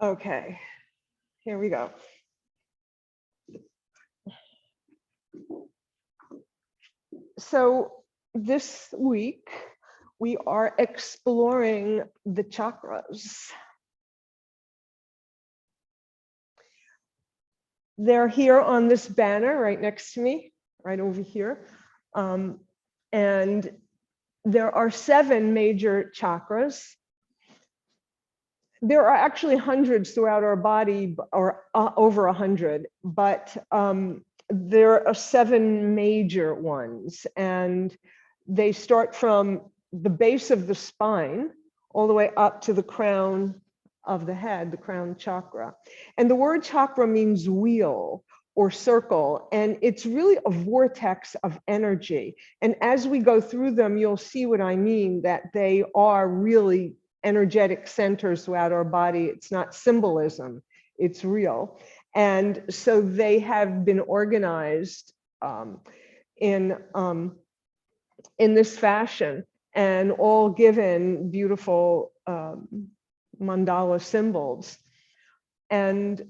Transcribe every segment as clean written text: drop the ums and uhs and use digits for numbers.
Okay, here we go. So this week, we are exploring the chakras. They're here on this banner right next to me, right over here. And there are 7 major chakras. There are actually hundreds throughout our body, or over 100, but there are 7 major ones, and they start from the base of the spine all the way up to the crown of the head, the crown chakra. And the word chakra means wheel or circle, and it's really a vortex of energy. And as we go through them, you'll see what I mean, that they are really energetic centers throughout our body. It's not symbolism, it's real. And so they have been organized in this fashion, and all given beautiful mandala symbols. And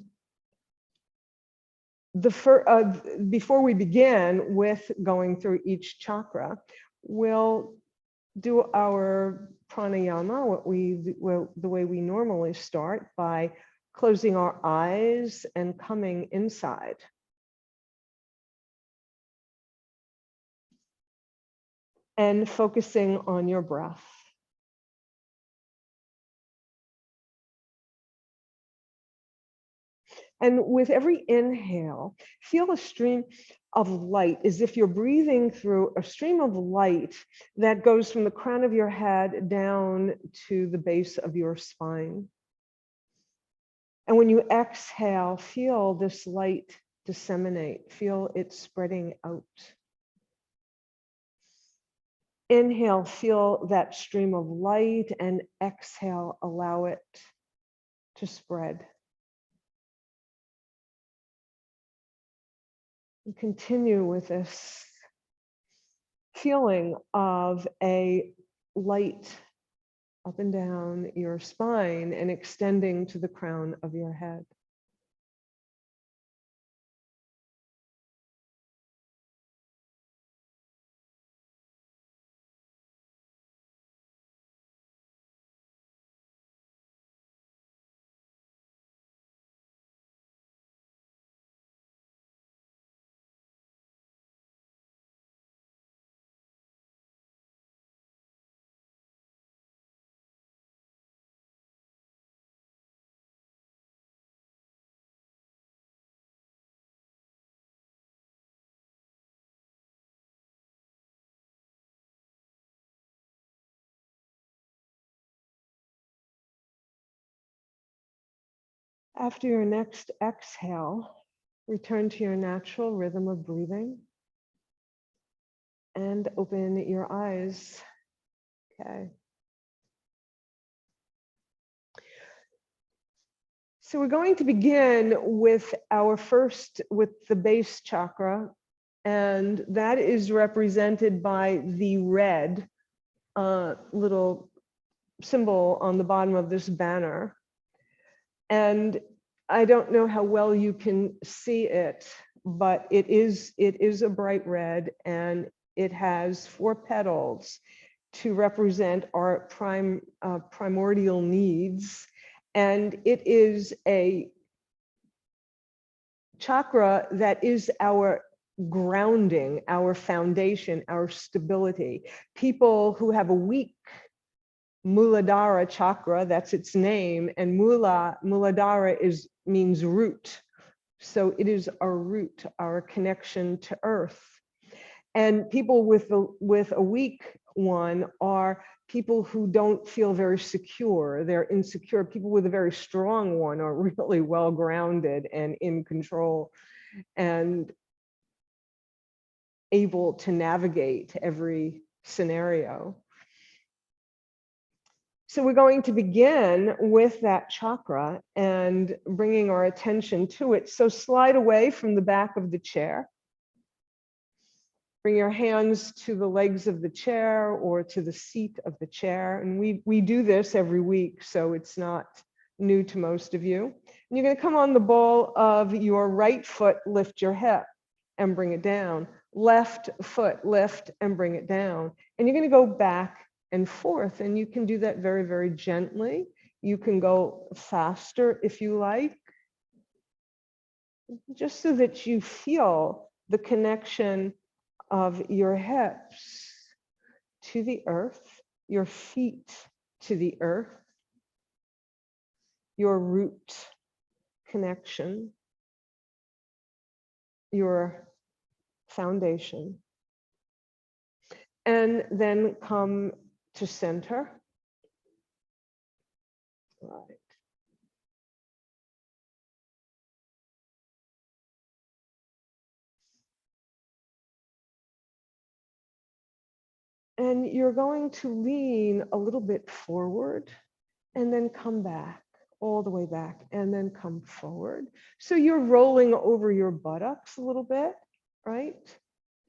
before we begin with going through each chakra, we'll do our pranayama, the way we normally start, by closing our eyes and coming inside. And focusing on your breath. And with every inhale, feel a stream of light, as if you're breathing through a stream of light that goes from the crown of your head down to the base of your spine. And when you exhale, feel this light disseminate, feel it spreading out. Inhale, feel that stream of light, and exhale, allow it to spread. And continue with this feeling of a light up and down your spine and extending to the crown of your head. After your next exhale, return to your natural rhythm of breathing and open your eyes. Okay. So we're going to begin with the base chakra, and that is represented by the red little symbol on the bottom of this banner. And I don't know how well you can see it, but it is a bright red, and it has 4 petals to represent our primordial needs. And it is a chakra that is our grounding, our foundation, our stability. People who have a weak Muladhara Chakra, that's its name, and Muladhara means root. So it is our root, our connection to earth. And people with a weak one are people who don't feel very secure. They're insecure. People with a very strong one are really well grounded and in control and able to navigate every scenario. So we're going to begin with that chakra and bringing our attention to it. So slide away from the back of the chair. Bring your hands to the legs of the chair or to the seat of the chair. And we do this every week, so it's not new to most of you. And you're going to come on the ball of your right foot, lift your hip and bring it down. Left foot, lift and bring it down. And you're going to go back and forth. And you can do that very, very gently. You can go faster if you like, just so that you feel the connection of your hips to the earth, your feet to the earth, your root connection, your foundation. And then come to center. Right. And you're going to lean a little bit forward and then come back, all the way back, and then come forward. So you're rolling over your buttocks a little bit, right?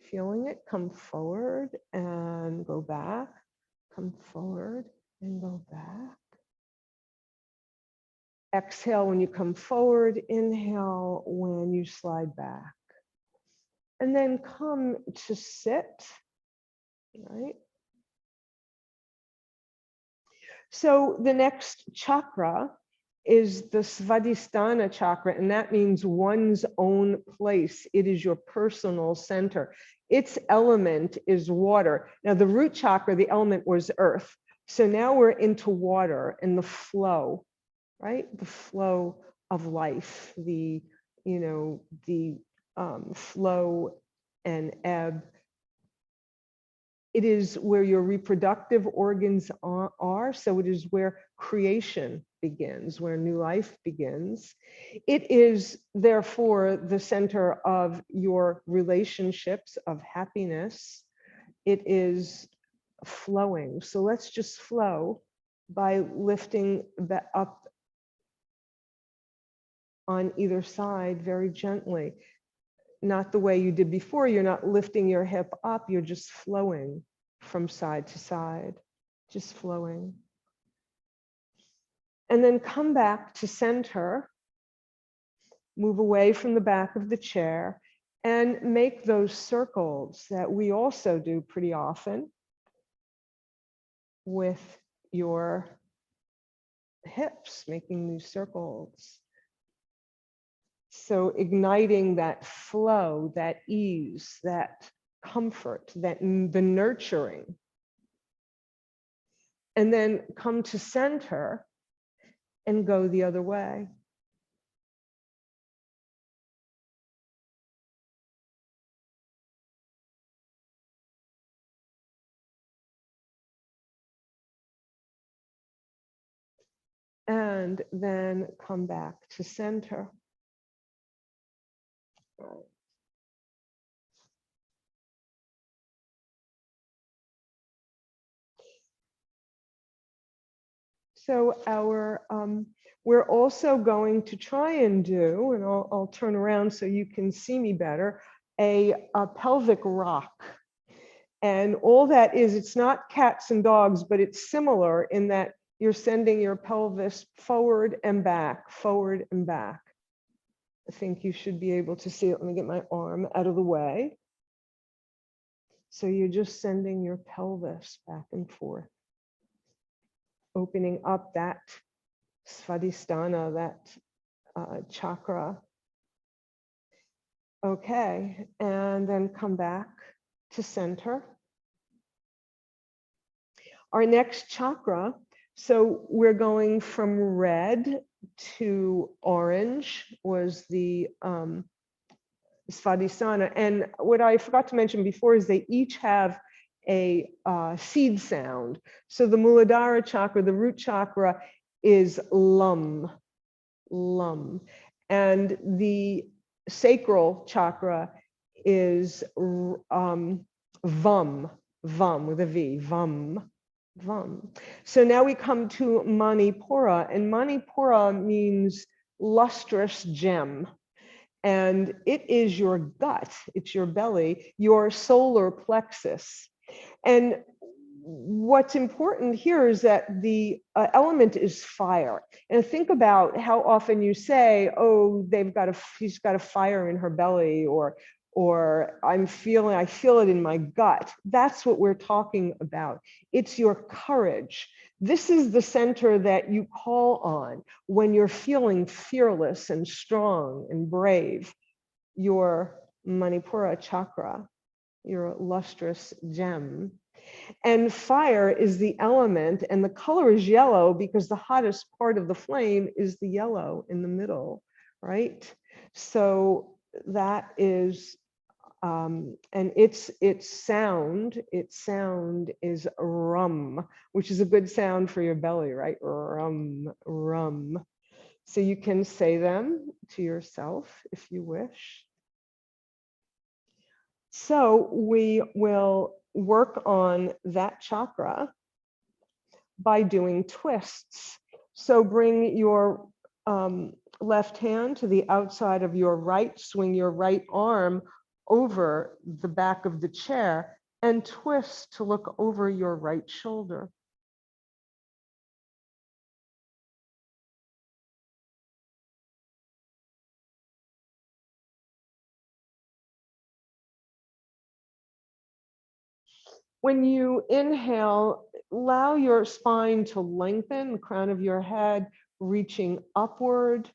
Feeling it, come forward and go back, come forward and go back. Exhale when you come forward, inhale when you slide back. And then come to sit, right? So the next chakra is the Swadisthana Chakra, and that means one's own place. It is your personal center. Its element is water. Now the root chakra, the element was earth. So now we're into water and the flow, right? The flow of life, the flow and ebb. It is where your reproductive organs are. So it is where creation begins, where new life begins. It is therefore the center of your relationships, of happiness. It is flowing. So let's just flow by lifting that up on either side very gently. Not the way you did before. You're not lifting your hip up. You're just flowing from side to side, just flowing. And then come back to center, move away from the back of the chair and make those circles that we also do pretty often with your hips, making these circles. So igniting that flow, that ease, that comfort, that the nurturing. And then come to center and go the other way. And then come back to center. So we're also going to try and do, and I'll turn around so you can see me better, a pelvic rock. And all that is, it's not cats and dogs, but it's similar in that you're sending your pelvis forward and back, forward and back. I think you should be able to see it. Let me get my arm out of the way. So you're just sending your pelvis back and forth, opening up that Swadhisthana, that chakra. Okay, and then come back to center. Our next chakra, so we're going from red to orange, was the Swadhisthana. And what I forgot to mention before is they each have a seed sound. So the Muladhara Chakra, the root chakra, is lum, lum. And the sacral chakra is vom, vom with a V, vom, vom. So now we come to Manipura, and Manipura means lustrous gem. And it is your gut, it's your belly, your solar plexus. And what's important here is that the element is fire. And think about how often you say, oh, she's got a fire in her belly, or I feel it in my gut. That's what we're talking about. It's your courage. This is the center that you call on when you're feeling fearless and strong and brave. Your Manipura Chakra, your lustrous gem. And fire is the element, and the color is yellow because the hottest part of the flame is the yellow in the middle, right? So that is, and its sound is rum, which is a good sound for your belly, right? Rum, rum. So you can say them to yourself if you wish. So we will work on that chakra by doing twists. So bring your left hand to the outside of your right, swing your right arm over the back of the chair and twist to look over your right shoulder. When you inhale, allow your spine to lengthen, the crown of your head reaching upward,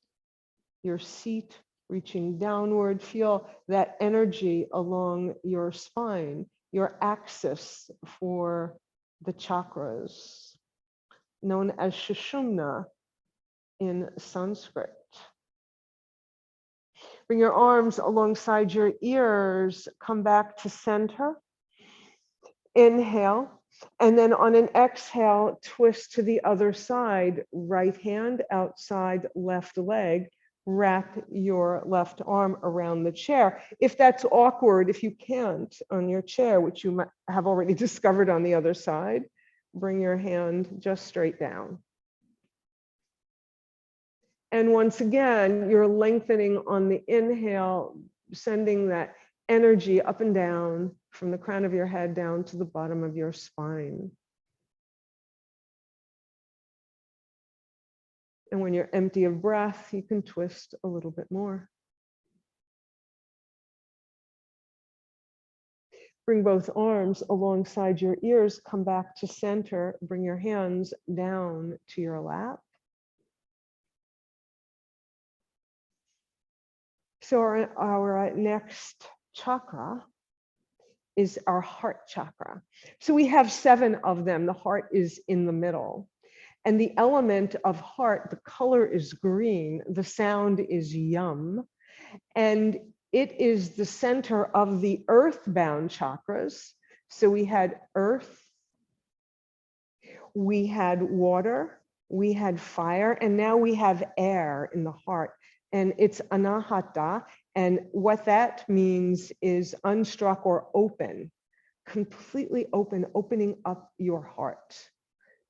your seat reaching downward. Feel that energy along your spine, your axis for the chakras, known as Sushumna in Sanskrit. Bring your arms alongside your ears, come back to center. Inhale, and then on an exhale, twist to the other side, right hand outside left leg, wrap your left arm around the chair. If that's awkward, if you can't on your chair, which you might have already discovered on the other side, bring your hand just straight down. And once again, you're lengthening on the inhale, sending that energy up and down from the crown of your head down to the bottom of your spine. And when you're empty of breath, you can twist a little bit more. Bring both arms alongside your ears, come back to center, bring your hands down to your lap. So our next chakra is our heart chakra. So we have 7 of them. The heart is in the middle. And the element of heart, the color is green, the sound is yum. And it is the center of the earthbound chakras. So we had earth, we had water, we had fire, and now we have air in the heart. And it's anahata. And what that means is unstruck or open, completely open, opening up your heart.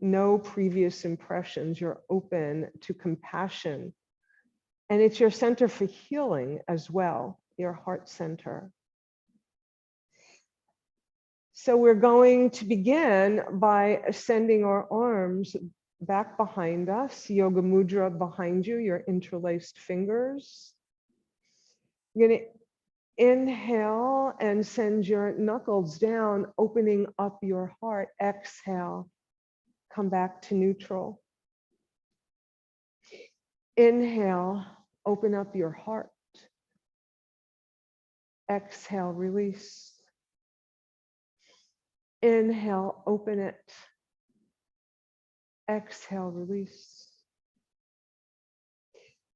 No previous impressions, you're open to compassion. And it's your center for healing as well, your heart center. So we're going to begin by sending our arms back behind us, Yoga Mudra behind you, your interlaced fingers. You're going to inhale and send your knuckles down, opening up your heart. Exhale, come back to neutral. Inhale, open up your heart. Exhale, release. Inhale, open it. Exhale, release.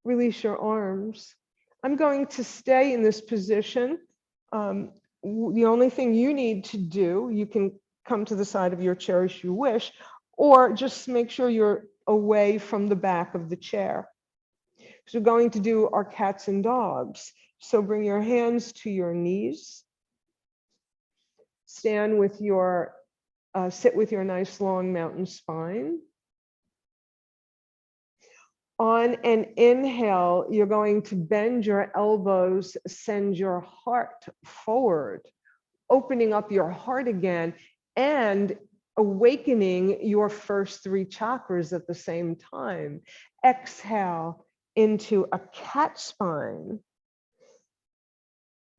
Release your arms. I'm going to stay in this position. The only thing you need to do, you can come to the side of your chair as you wish, or just make sure you're away from the back of the chair. So we're going to do our cats and dogs. So bring your hands to your knees. Stand with your, sit with your nice long mountain spine. On an inhale, you're going to bend your elbows, send your heart forward, opening up your heart again. And awakening your first 3 chakras at the same time. Exhale into a cat spine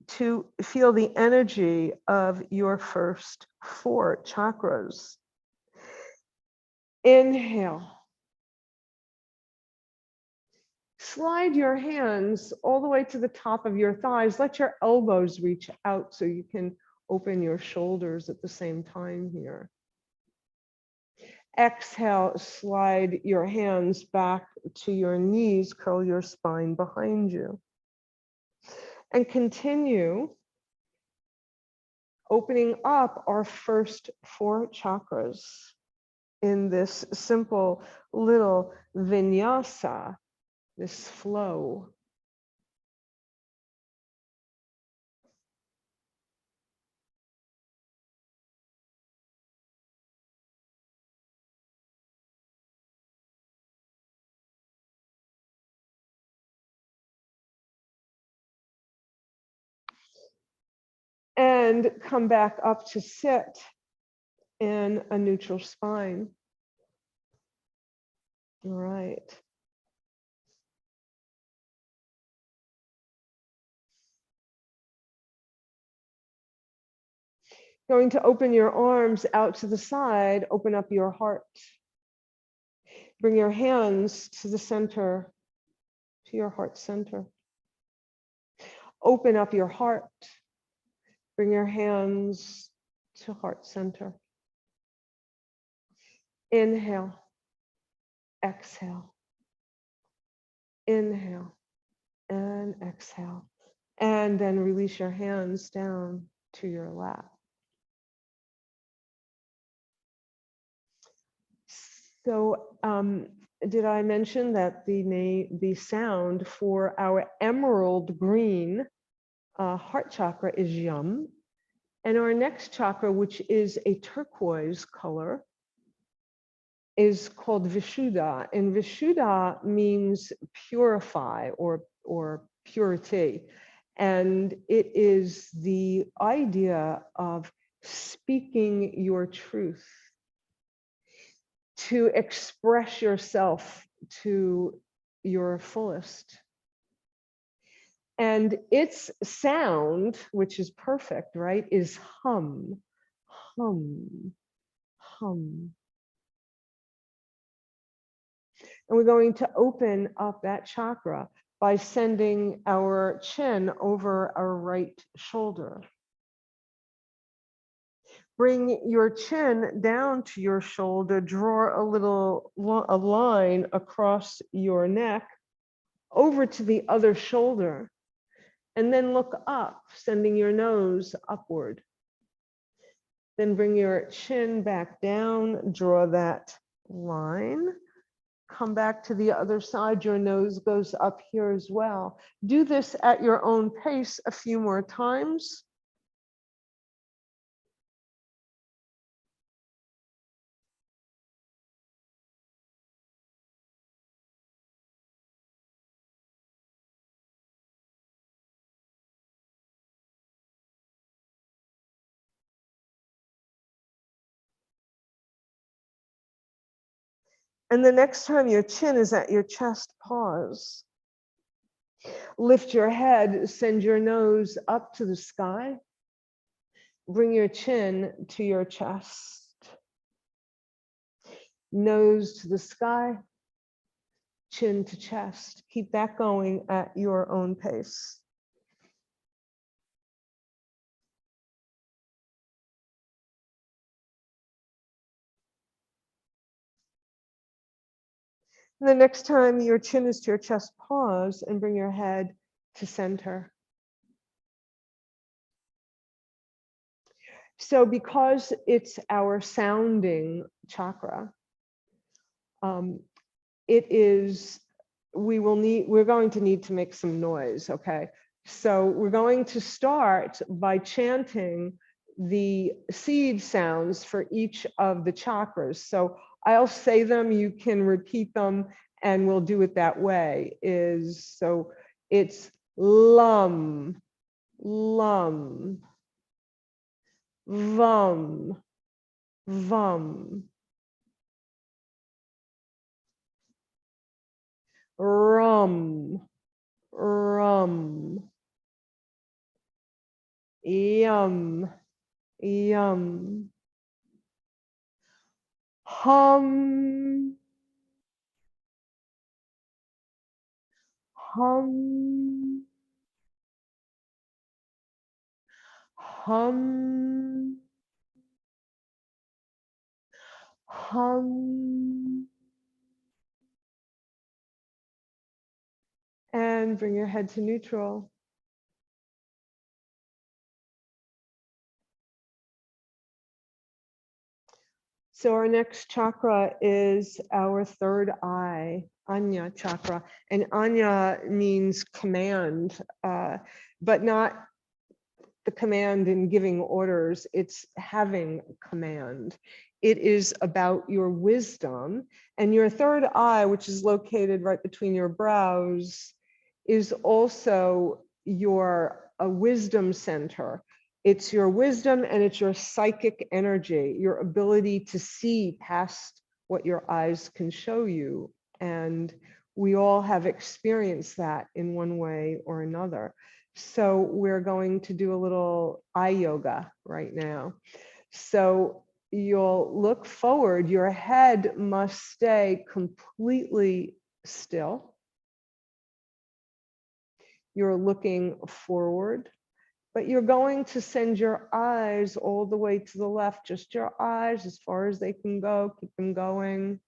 to feel the energy of your first 4 chakras. Inhale. Slide your hands all the way to the top of your thighs. Let your elbows reach out so you can open your shoulders at the same time here. Exhale, slide your hands back to your knees, curl your spine behind you. And continue opening up our first 4 chakras in this simple little vinyasa, this flow. And come back up to sit in a neutral spine. All right. Going to open your arms out to the side, open up your heart. Bring your hands to the center, to your heart center. Open up your heart. Bring your hands to heart center. Inhale, exhale. Inhale and exhale. And then release your hands down to your lap. So did I mention that the sound for our emerald green heart chakra is yum? And our next chakra, which is a turquoise color, is called Vishuddha. And Vishuddha means purify or purity. And it is the idea of speaking your truth, to express yourself to your fullest. And its sound, which is perfect, right, is hum, hum, hum. And we're going to open up that chakra by sending our chin over our right shoulder. Bring your chin down to your shoulder, draw a line across your neck over to the other shoulder, and then look up, sending your nose upward. Then bring your chin back down, draw that line, come back to the other side, your nose goes up here as well. Do this at your own pace a few more times. And the next time your chin is at your chest, pause. Lift your head, send your nose up to the sky. Bring your chin to your chest. Nose to the sky, chin to chest. Keep that going at your own pace. And the next time your chin is to your chest, pause and bring your head to center. So because it's our sounding chakra, we're going to need to make some noise, okay? So we're going to start by chanting the seed sounds for each of the chakras. So I'll say them, you can repeat them, and we'll do it that way. So it's lum, lum, vum, Vam, rum, rum, yum, yum, hum, hum, hum, hum, and bring your head to neutral. So our next chakra is our third eye, Anya chakra. And Anya means command, but not the command in giving orders, it's having command. It is about your wisdom. And your third eye, which is located right between your brows, is also your wisdom center. It's your wisdom and it's your psychic energy, your ability to see past what your eyes can show you. And we all have experienced that in one way or another. So we're going to do a little eye yoga right now. So you'll look forward. Your head must stay completely still. You're looking forward, but you're going to send your eyes all the way to the left, just your eyes as far as they can go. Keep them going.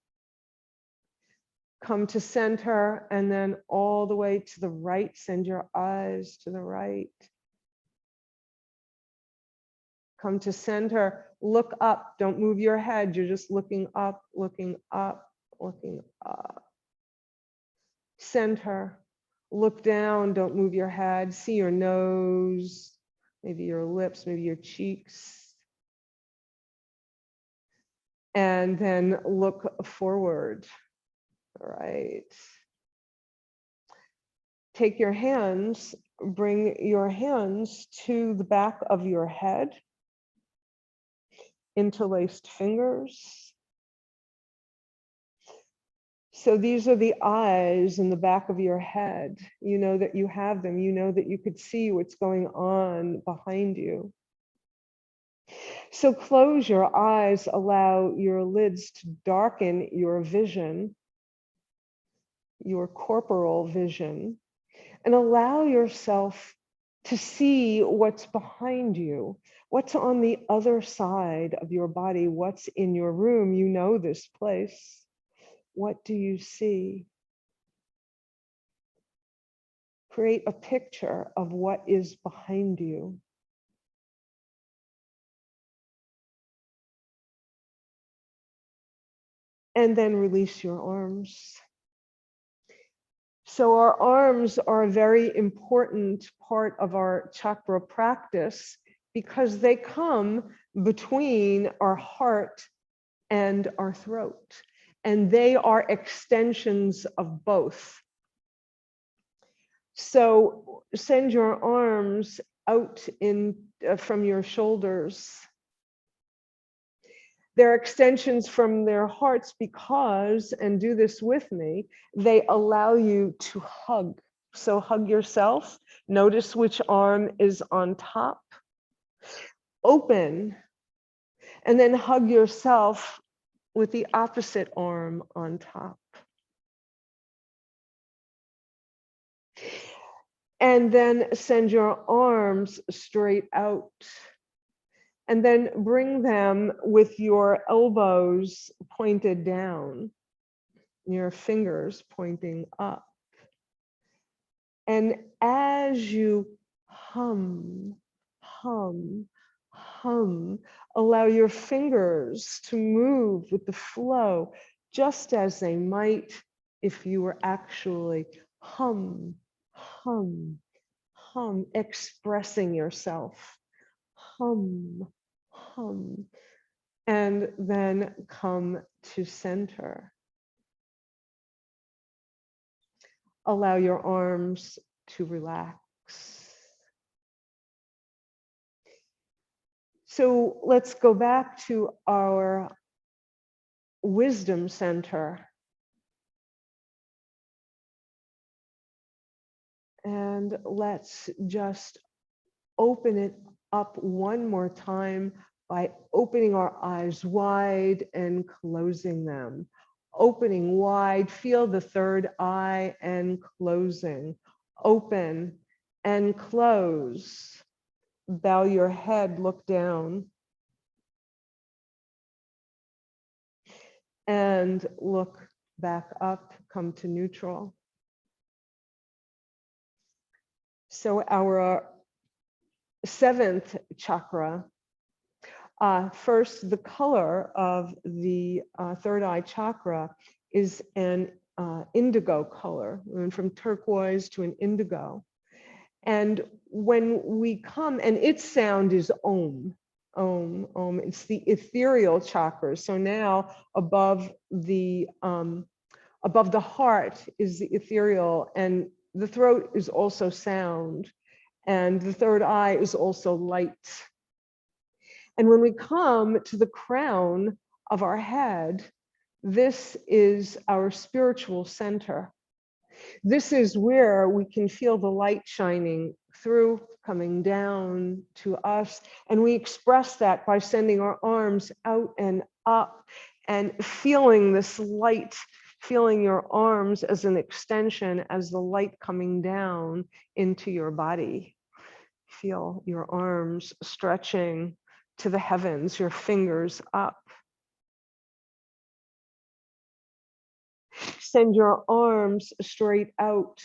Come to center and then all the way to the right. Send your eyes to the right. Come to center, look up, don't move your head. You're just looking up, looking up, looking up. Center, look down, don't move your head. See your nose, maybe your lips, maybe your cheeks. And then look forward, all right. Take your hands, bring your hands to the back of your head. Interlaced fingers. So these are the eyes in the back of your head. You know that you have them. You know that you could see what's going on behind you. So close your eyes, allow your lids to darken your vision, your corporal vision, and allow yourself to see what's behind you, what's on the other side of your body, what's in your room. You know this place. What do you see? Create a picture of what is behind you. And then release your arms. So our arms are a very important part of our chakra practice because they come between our heart and our throat. And they are extensions of both. So send your arms out from your shoulders. They're extensions from their hearts because, and do this with me, they allow you to hug. So hug yourself. Notice which arm is on top. Open. And then hug yourself with the opposite arm on top. And then send your arms straight out. And then bring them with your elbows pointed down, your fingers pointing up. And as you hum, hum, hum, allow your fingers to move with the flow, just as they might if you were actually hum, hum, hum, expressing yourself. Hum, hum, and then come to center. Allow your arms to relax. So let's go back to our wisdom center. And let's just open it up one more time by opening our eyes wide and closing them. Opening wide, feel the third eye and closing. Open and close. Bow your head, look down. And look back up, come to neutral. So our seventh chakra, first, the color of the third eye chakra is an indigo color, and from turquoise to an indigo. And when we come, and its sound is Om, Om, Om. It's the ethereal chakra. So now above the heart is the ethereal, and the throat is also sound, and the third eye is also light. And when we come to the crown of our head, this is our spiritual center. This is where we can feel the light shining through, coming down to us. And we express that by sending our arms out and up and feeling this light, feeling your arms as an extension, as the light coming down into your body. Feel your arms stretching to the heavens, your fingers up. Send your arms straight out.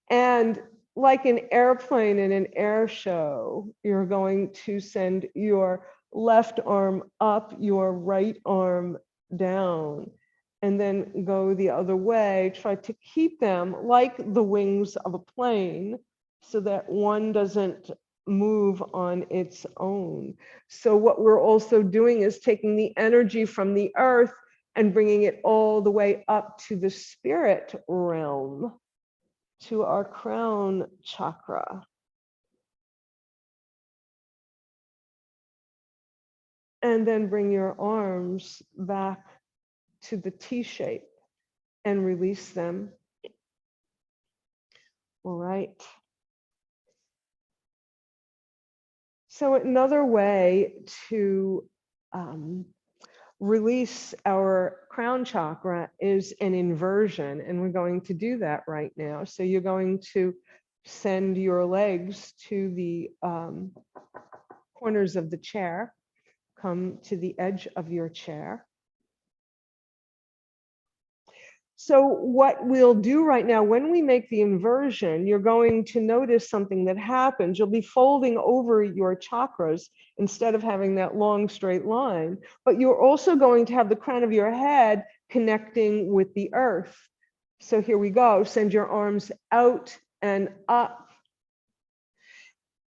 And like an airplane in an air show, you're going to send your left arm up, your right arm down, and then go the other way. Try to keep them like the wings of a plane so that one doesn't move on its own. So what we're also doing is taking the energy from the earth and bringing it all the way up to the spirit realm, to our crown chakra. And then bring your arms back to the T shape and release them. All right. So another way to release our crown chakra is an inversion, and we're going to do that right now. So you're going to send your legs to the corners of the chair, come to the edge of your chair. So what we'll do right now, when we make the inversion, you're going to notice something that happens. You'll be folding over your chakras instead of having that long straight line, but you're also going to have the crown of your head connecting with the earth. So here we go. Send your arms out and up.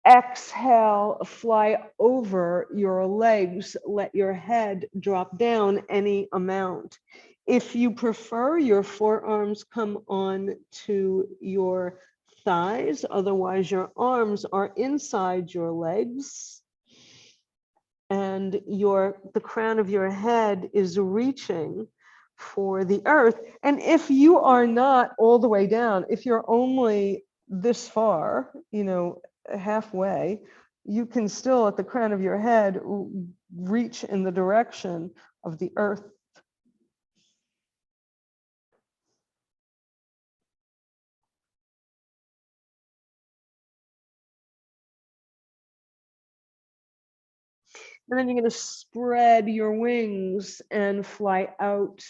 Exhale, fly over your legs. Let your head drop down any amount. If you prefer, your forearms come on to your thighs. Otherwise, your arms are inside your legs. And the crown of your head is reaching for the earth. And if you are not all the way down, if you're only this far, halfway, you can still at the crown of your head reach in the direction of the earth. And then you're going to spread your wings and fly out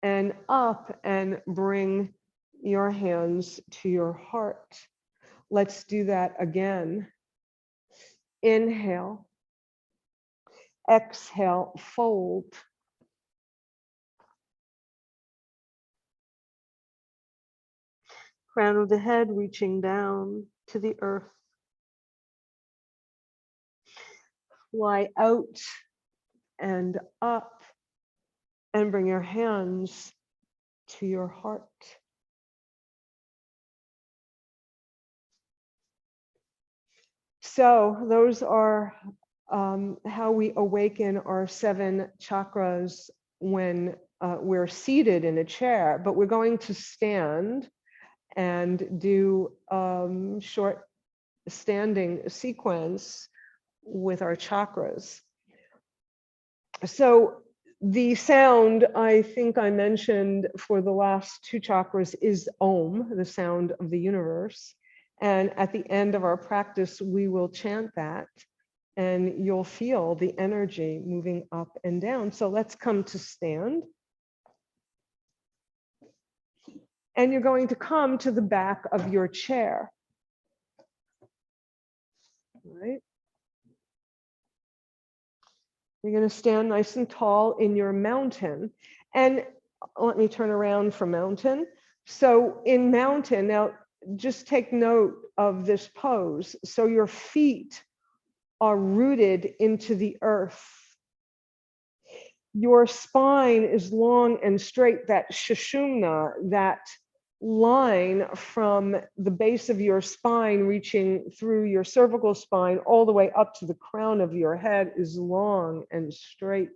and up and bring your hands to your heart. Let's do that again. Inhale. Exhale, fold. Crown of the head reaching down to the earth. Fly out and up and bring your hands to your heart. So those are how we awaken our 7 chakras when we're seated in a chair, but we're going to stand and do short standing sequence with our chakras. So the sound I think I mentioned for the last 2 chakras is Om, the sound of the universe. And at the end of our practice, we will chant that, and you'll feel the energy moving up and down. So let's come to stand. And you're going to come to the back of your chair. Right? You're going to stand nice and tall in your mountain. And let me turn around for mountain. So in mountain, now just take note of this pose. So your feet are rooted into the earth. Your spine is long and straight, that Sushumna, that line from the base of your spine reaching through your cervical spine all the way up to the crown of your head is long and straight,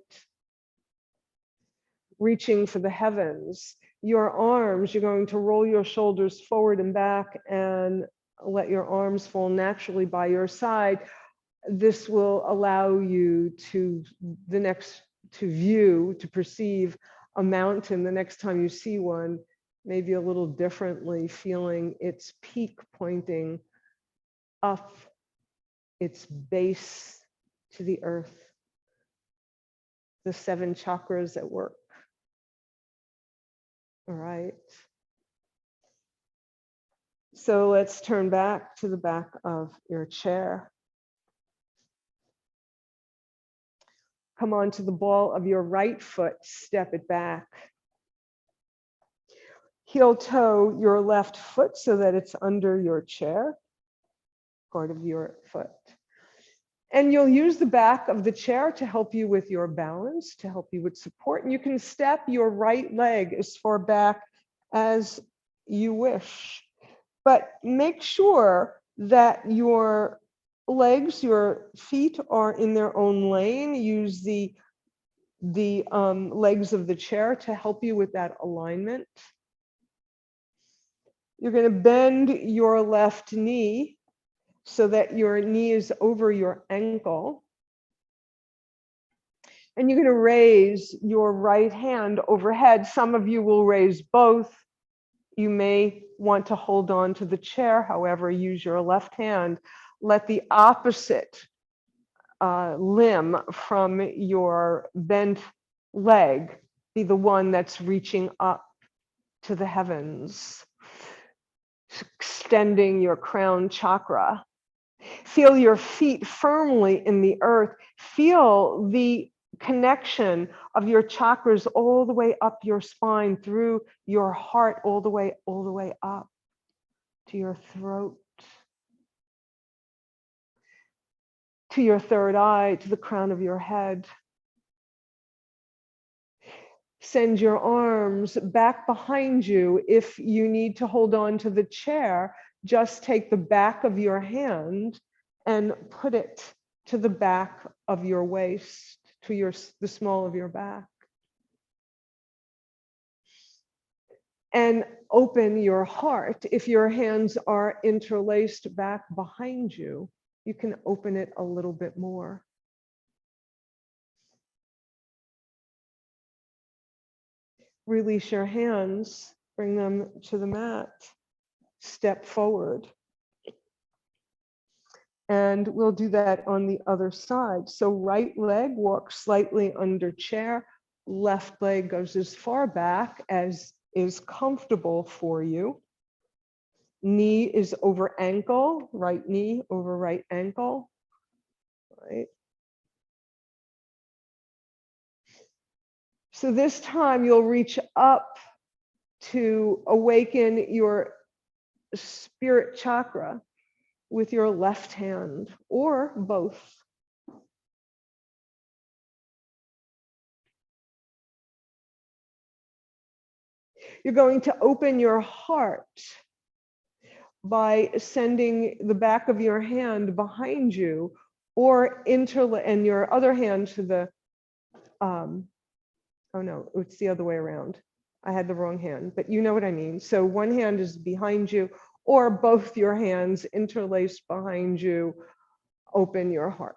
reaching for the heavens. Your arms, you're going to roll your shoulders forward and back and let your arms fall naturally by your side. This will allow you to perceive a mountain the next time you see one, maybe a little differently, feeling its peak pointing up, its base to the earth, the 7 chakras at work. All right. So let's turn back to the back of your chair. Come onto the ball of your right foot, step it back. Heel toe your left foot so that it's under your chair, part of your foot. And you'll use the back of the chair to help you with your balance, to help you with support. And you can step your right leg as far back as you wish. But make sure that your legs, your feet are in their own lane. Use the legs of the chair to help you with that alignment. You're going to bend your left knee so that your knee is over your ankle. And you're going to raise your right hand overhead. Some of you will raise both. You may want to hold on to the chair, however, use your left hand. Let the opposite limb from your bent leg be the one that's reaching up to the heavens, extending your crown chakra. Feel your feet firmly in the earth. Feel the connection of your chakras all the way up your spine, through your heart, all the way up to your throat, to your third eye, to the crown of your head. Send your arms back behind you. If you need to hold on to the chair, just take the back of your hand and put it to the back of your waist, to the small of your back. And open your heart. If your hands are interlaced back behind you, you can open it a little bit more. Release your hands, bring them to the mat, step forward. And we'll do that on the other side. So right leg walks slightly under chair, left leg goes as far back as is comfortable for you. Knee is over ankle, right knee over right ankle, right? So this time you'll reach up to awaken your spirit chakra with your left hand or both. You're going to open your heart by sending the back of your hand behind you or interlay, and your other hand to the, oh no, it's the other way around. I had the wrong hand, but you know what I mean. So one hand is behind you, or both your hands interlaced behind you. Open your heart.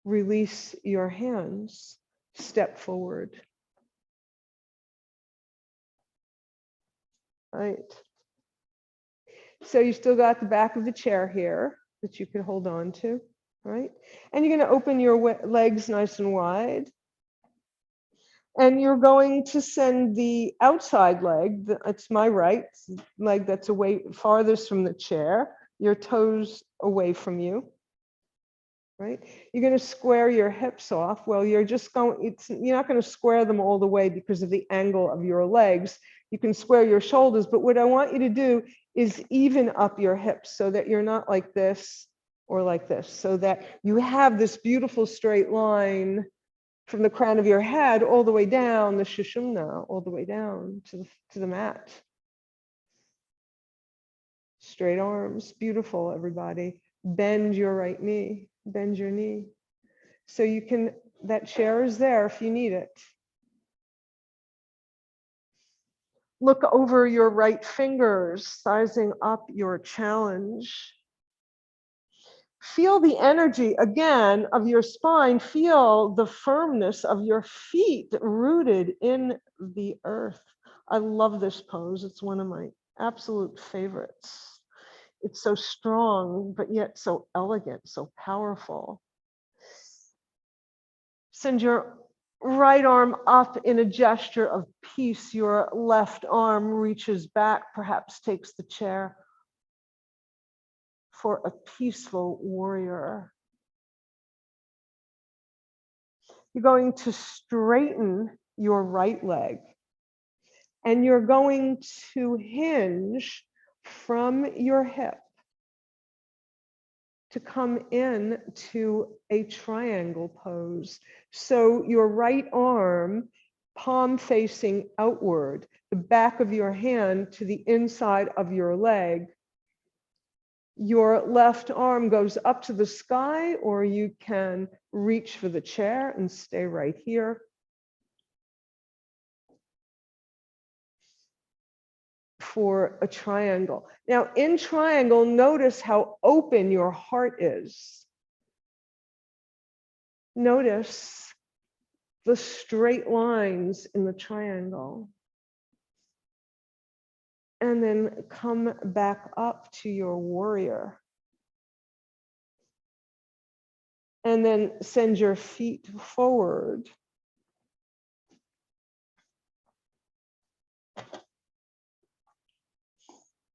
Release your hands. Step forward. Right. So you still got the back of the chair here that you can hold on to, right? And you're going to open your legs nice and wide. And you're going to send the outside leg, it's my right leg that's away farthest from the chair, your toes away from you, right? You're going to square your hips off. Well, you're not going to square them all the way because of the angle of your legs. You can square your shoulders, but what I want you to do is even up your hips so that you're not like this or like this, so that you have this beautiful straight line from the crown of your head all the way down, the Shushumna, all the way down to the mat. Straight arms, beautiful, everybody. Bend your right knee, bend your knee. So you can, that chair is there if you need it. Look over your right fingers, sizing up your challenge. Feel the energy again of your spine. Feel the firmness of your feet rooted in the earth. I love this pose. It's one of my absolute favorites. It's so strong, but yet so elegant, so powerful. Send your right arm up in a gesture of peace. Your left arm reaches back, perhaps takes the chair for a peaceful warrior. You're going to straighten your right leg, and you're going to hinge from your hip to come in to a triangle pose. So your right arm, palm facing outward, the back of your hand to the inside of your leg. Your left arm goes up to the sky, or you can reach for the chair and stay right here. For a triangle. Now in triangle, notice how open your heart is. Notice the straight lines in the triangle. And then come back up to your warrior. And then send your feet forward.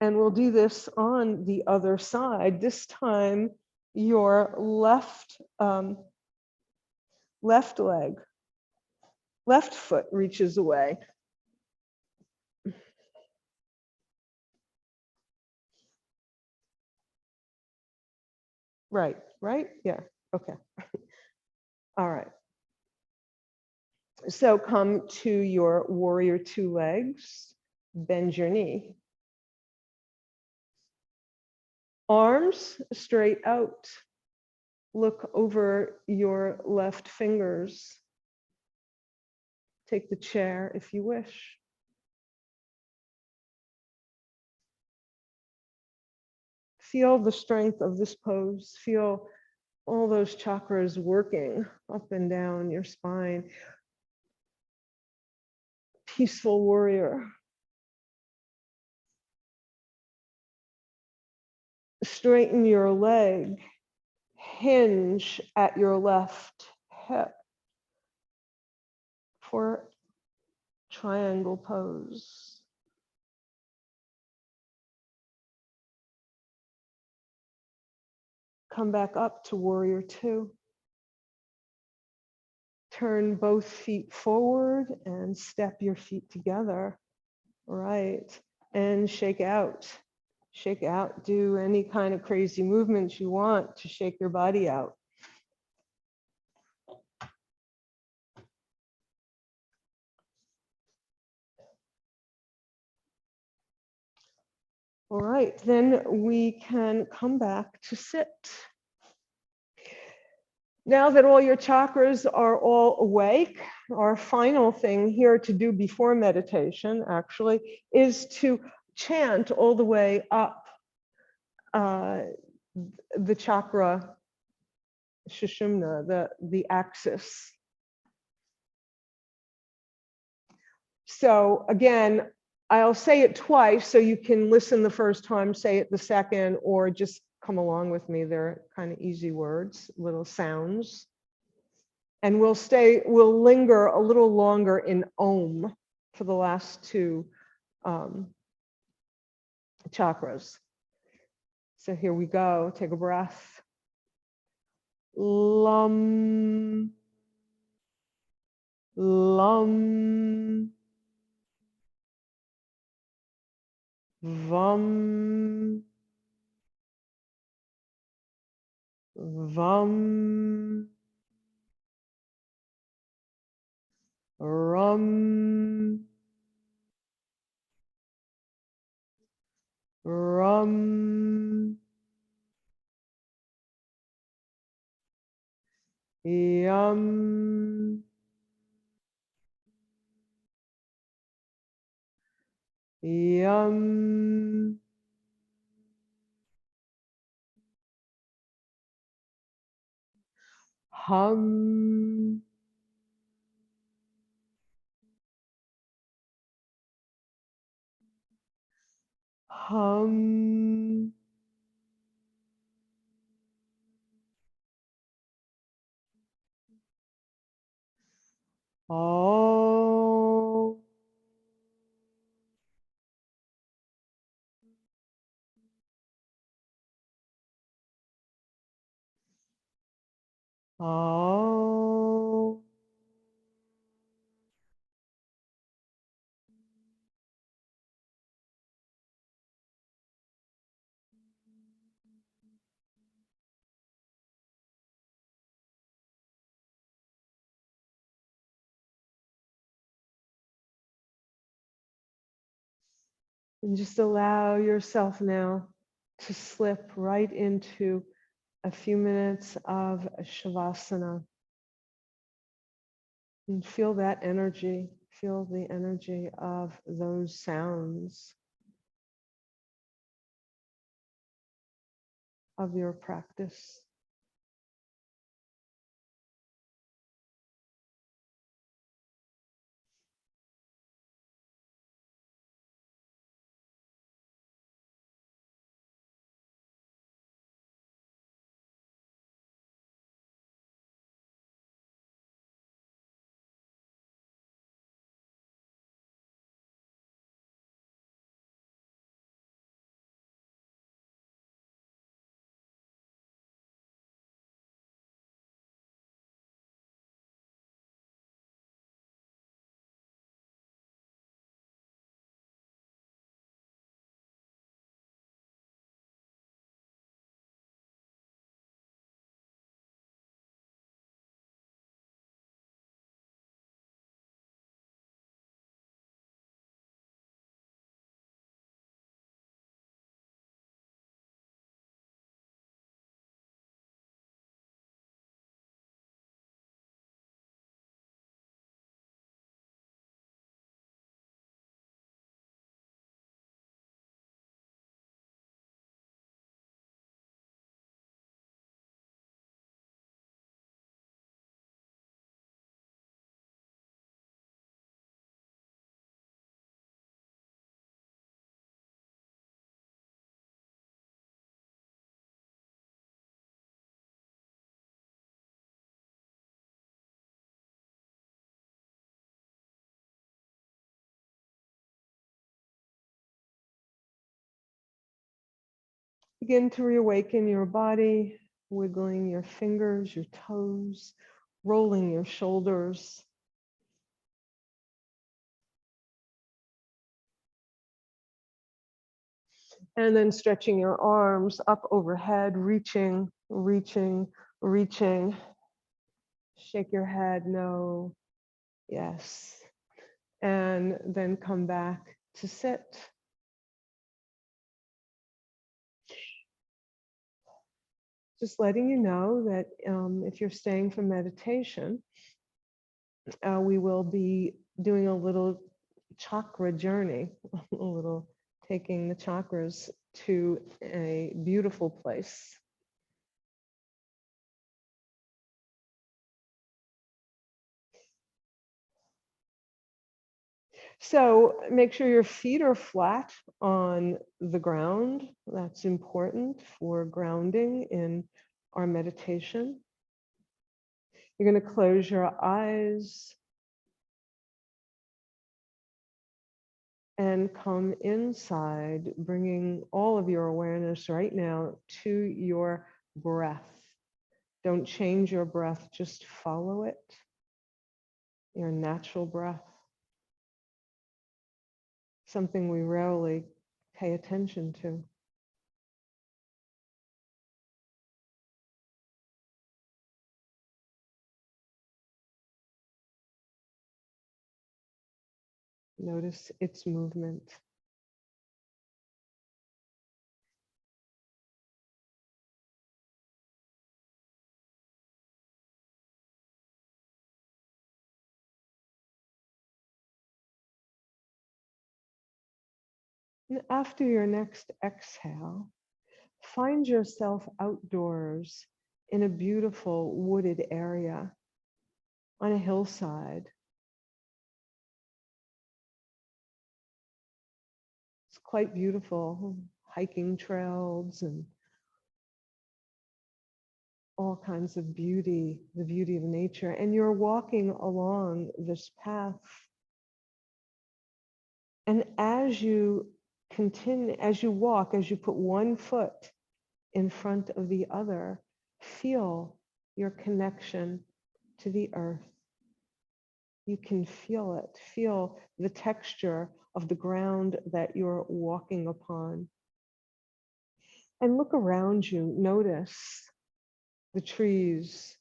And we'll do this on the other side. This time, your left leg, left foot reaches away. Right, yeah, okay. All right. So come to your warrior two legs, bend your knee. Arms straight out. Look over your left fingers. Take the chair if you wish. Feel the strength of this pose. Feel all those chakras working up and down your spine. Peaceful warrior. Straighten your leg. Hinge at your left hip for triangle pose. Come back up to warrior two. Turn both feet forward and step your feet together. Right. And shake out. Shake out. Do any kind of crazy movements you want to shake your body out. All right, then we can come back to sit. Now that all your chakras are all awake, our final thing here to do before meditation actually is to chant all the way up the chakra Shushumna, the axis. So again, I'll say it twice so you can listen the first time, say it the second, or just come along with me. They're kind of easy words, little sounds. And we'll linger a little longer in Om for the last two chakras. So here we go. Take a breath. Lum, lum, vam, vam, rum, rum, yum, yum, hum, hum, oh, oh, and just allow yourself now to slip right into a few minutes of Shavasana. And feel that energy, feel the energy of those sounds of your practice. Begin to reawaken your body, wiggling your fingers, your toes, rolling your shoulders. And then stretching your arms up overhead, reaching, reaching, reaching. Shake your head, no, yes. And then come back to sit. just letting you know that if you're staying for meditation, we will be doing a little chakra journey, a little taking the chakras to a beautiful place. So make sure your feet are flat on the ground. That's important for grounding in our meditation. You're going to close your eyes and come inside, bringing all of your awareness right now to your breath. Don't change your breath, just follow it, your natural breath. Something we rarely pay attention to. Notice its movement. And after your next exhale, find yourself outdoors in a beautiful wooded area on a hillside. It's quite beautiful, hiking trails and all kinds of beauty, the beauty of nature. And you're walking along this path. And as you continue, as you walk, as you put one foot in front of the other, feel your connection to the earth. You can feel it, feel the texture of the ground that you're walking upon. And look around you, notice the trees,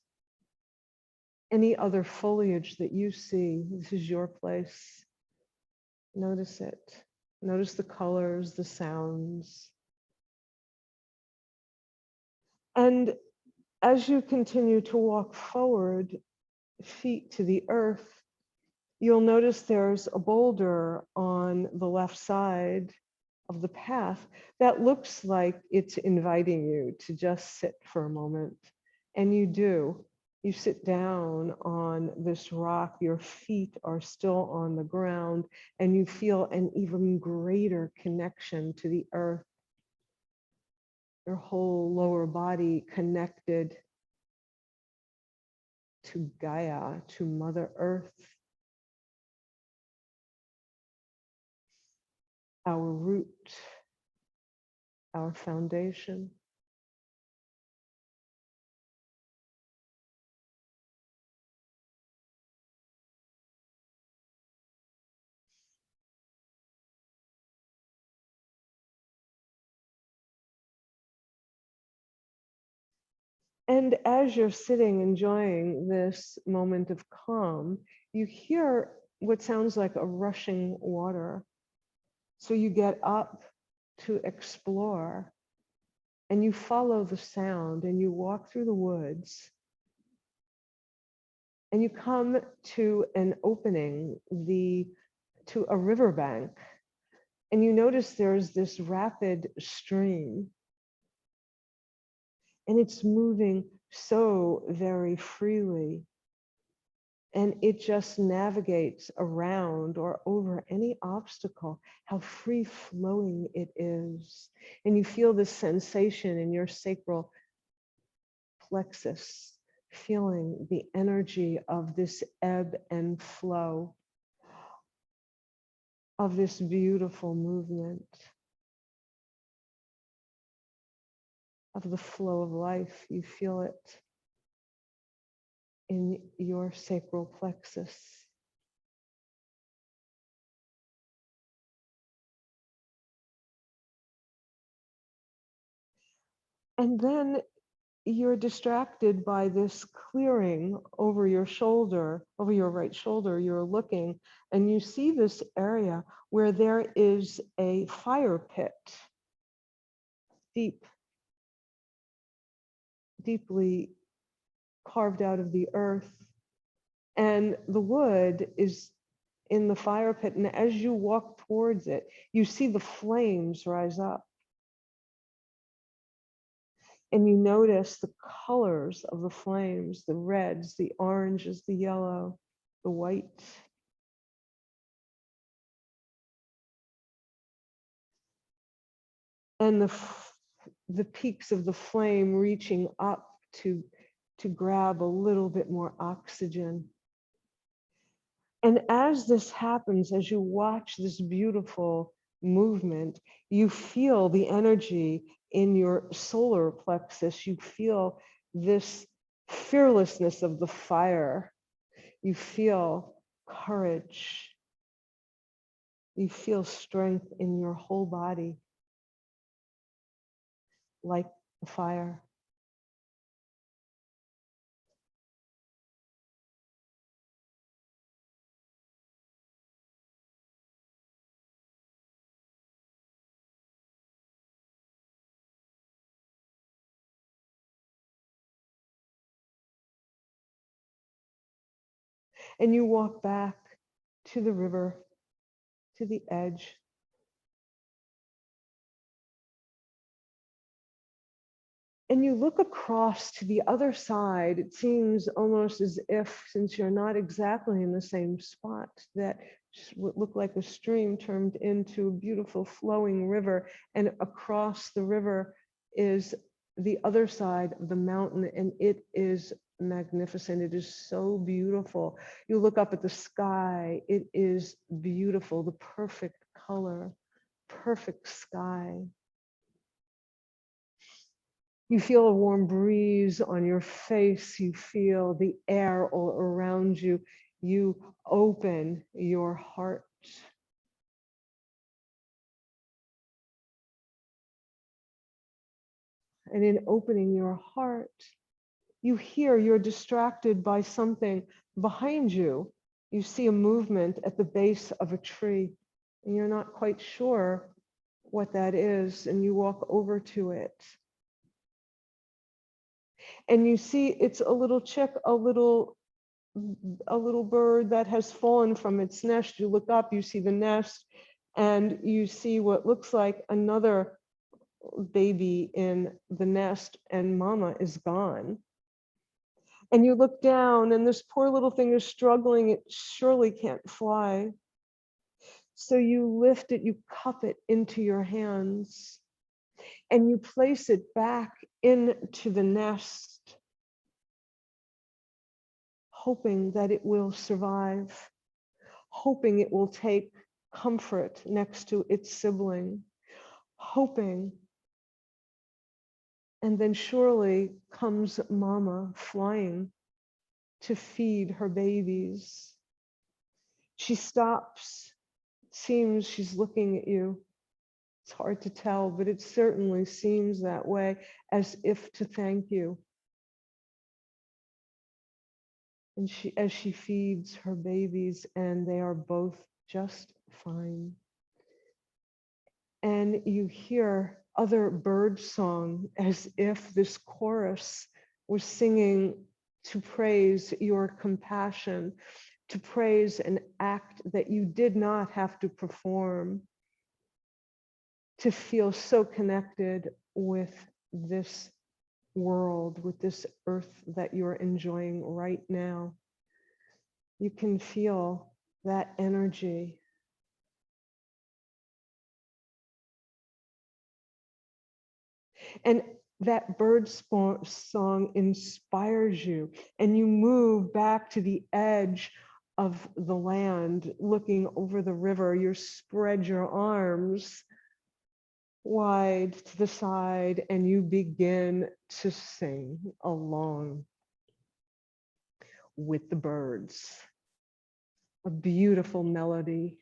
any other foliage that you see. This is your place. Notice it. Notice the colors, the sounds. And as you continue to walk forward, feet to the earth, you'll notice there's a boulder on the left side of the path that looks like it's inviting you to just sit for a moment. And you do. You sit down on this rock, your feet are still on the ground, and you feel an even greater connection to the earth. Your whole lower body connected to Gaia, to Mother Earth, our root, our foundation. And as you're sitting enjoying this moment of calm, you hear what sounds like a rushing water. So you get up to explore and you follow the sound and you walk through the woods and you come to an opening, to a riverbank, and you notice there's this rapid stream. And it's moving so very freely. And it just navigates around or over any obstacle, how free flowing it is. And you feel this sensation in your sacral plexus, feeling the energy of this ebb and flow, of this beautiful movement, of the flow of life. You feel it in your sacral plexus. And then you're distracted by this clearing over your shoulder, over your right shoulder. You're looking and you see this area where there is a fire pit, deep. deeply carved out of the earth. And the wood is in the fire pit. And as you walk towards it, you see the flames rise up. And you notice the colors of the flames, the reds, the oranges, the yellow, the white. And the peaks of the flame reaching up to grab a little bit more oxygen. And as this happens, as you watch this beautiful movement, you feel the energy in your solar plexus. You feel this fearlessness of the fire. You feel courage. You feel strength in your whole body, like the fire. And you walk back to the river, to the edge. And you look across to the other side. It seems almost as if, since you're not exactly in the same spot, that would look like a stream turned into a beautiful flowing river. And across the river is the other side of the mountain, and it is magnificent. It is so beautiful. You look up at the sky. It is beautiful, the perfect color, perfect sky. You feel a warm breeze on your face. You feel the air all around you. You open your heart. And in opening your heart, you're distracted by something behind you. You see a movement at the base of a tree, and you're not quite sure what that is. And you walk over to it. And you see it's a little chick, a little bird that has fallen from its nest. You look up, you see the nest, and you see what looks like another baby in the nest, and mama is gone. And you look down, and this poor little thing is struggling. It surely can't fly. So you lift it, you cup it into your hands, and you place it back into the nest, hoping that it will survive, hoping it will take comfort next to its sibling, hoping. And then surely comes mama flying to feed her babies. She stops. It seems she's looking at you. It's hard to tell, but it certainly seems that way, as if to thank you. And as she feeds her babies, and they are both just fine. And you hear other bird song, as if this chorus was singing to praise your compassion, to praise an act that you did not have to perform, to feel so connected with this world, with this earth that you're enjoying right now. You can feel that energy. And that bird song inspires you, and you move back to the edge of the land, looking over the river. You spread your arms wide to the side, and you begin to sing along with the birds. A beautiful melody.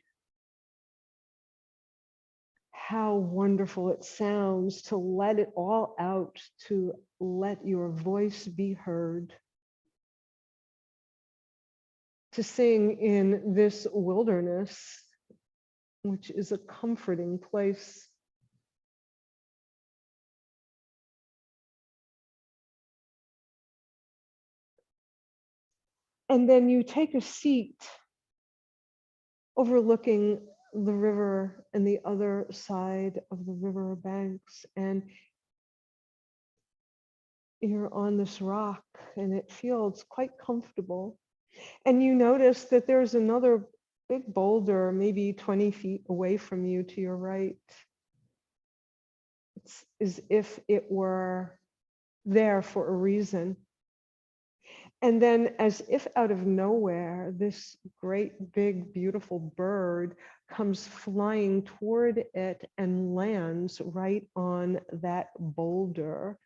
How wonderful it sounds to let it all out, to let your voice be heard, to sing in this wilderness, which is a comforting place. And then you take a seat overlooking the river and the other side of the river banks, and you're on this rock and it feels quite comfortable. And you notice that there's another big boulder, maybe 20 feet away from you to your right. It's as if it were there for a reason. And then, as if out of nowhere, this great, big, beautiful bird comes flying toward it and lands right on that boulder,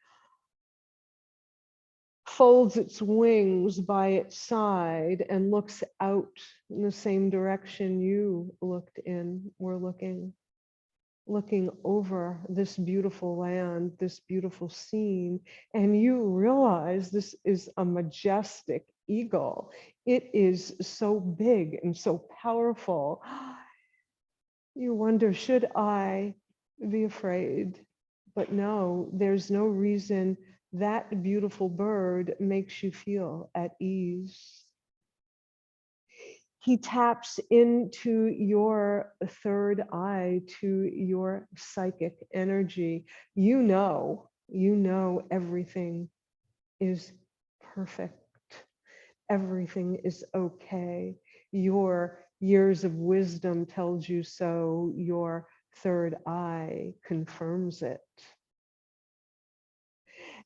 folds its wings by its side, and looks out in the same direction you looked in, were looking over this beautiful land, this beautiful scene, and you realize this is a majestic eagle. It is so big and so powerful. You wonder, should I be afraid? But no, there's no reason. That beautiful bird makes you feel at ease. He taps into your third eye, to your psychic energy. You know everything is perfect. Everything is okay. Your years of wisdom tells you so. Your third eye confirms it.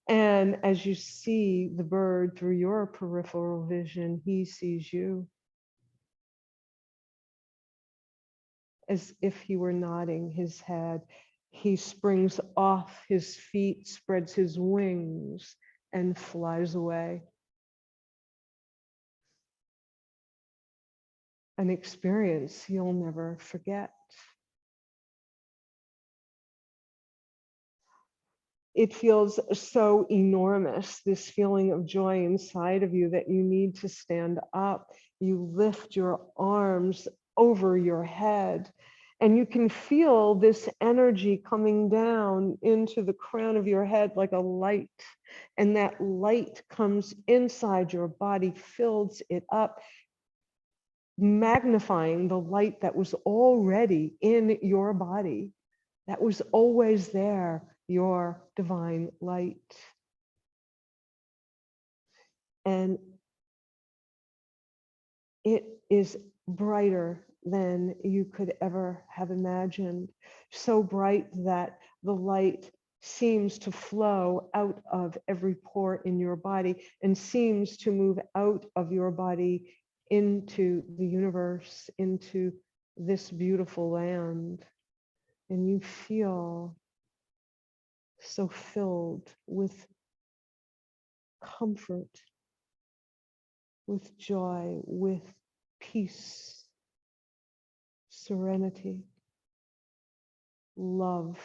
And as you see the bird through your peripheral vision, he sees you, as if he were nodding his head. He springs off his feet, spreads his wings, and flies away. An experience you'll never forget. It feels so enormous, this feeling of joy inside of you, that you need to stand up. You lift your arms over your head, and you can feel this energy coming down into the crown of your head like a light. And that light comes inside your body, fills it up, magnifying the light that was already in your body, that was always there, your divine light. And it is brighter than you could ever have imagined. So bright that the light seems to flow out of every pore in your body and seems to move out of your body into the universe, into this beautiful land. And you feel so filled with comfort, with joy, with peace, serenity, love,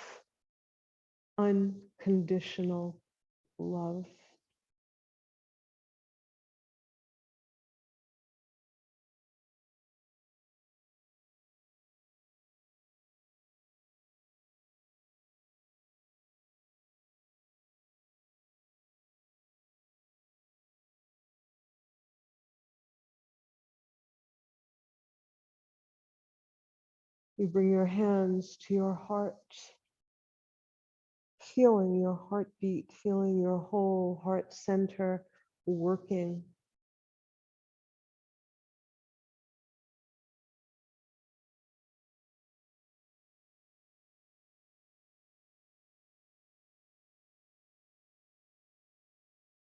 unconditional love. You bring your hands to your heart, feeling your heartbeat, feeling your whole heart center working.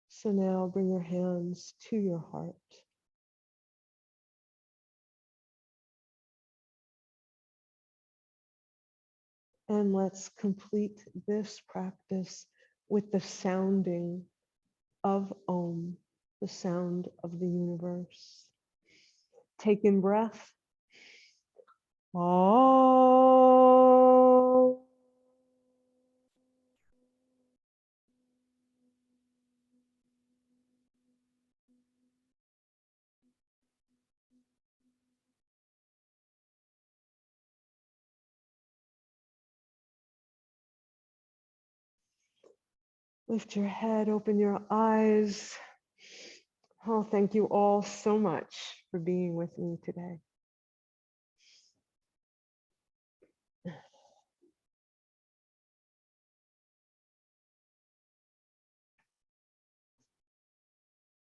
So now bring your hands to your heart. And let's complete this practice with the sounding of Om, the sound of the universe. Take in breath. Om. Lift your head, open your eyes. Oh, thank you all so much for being with me today.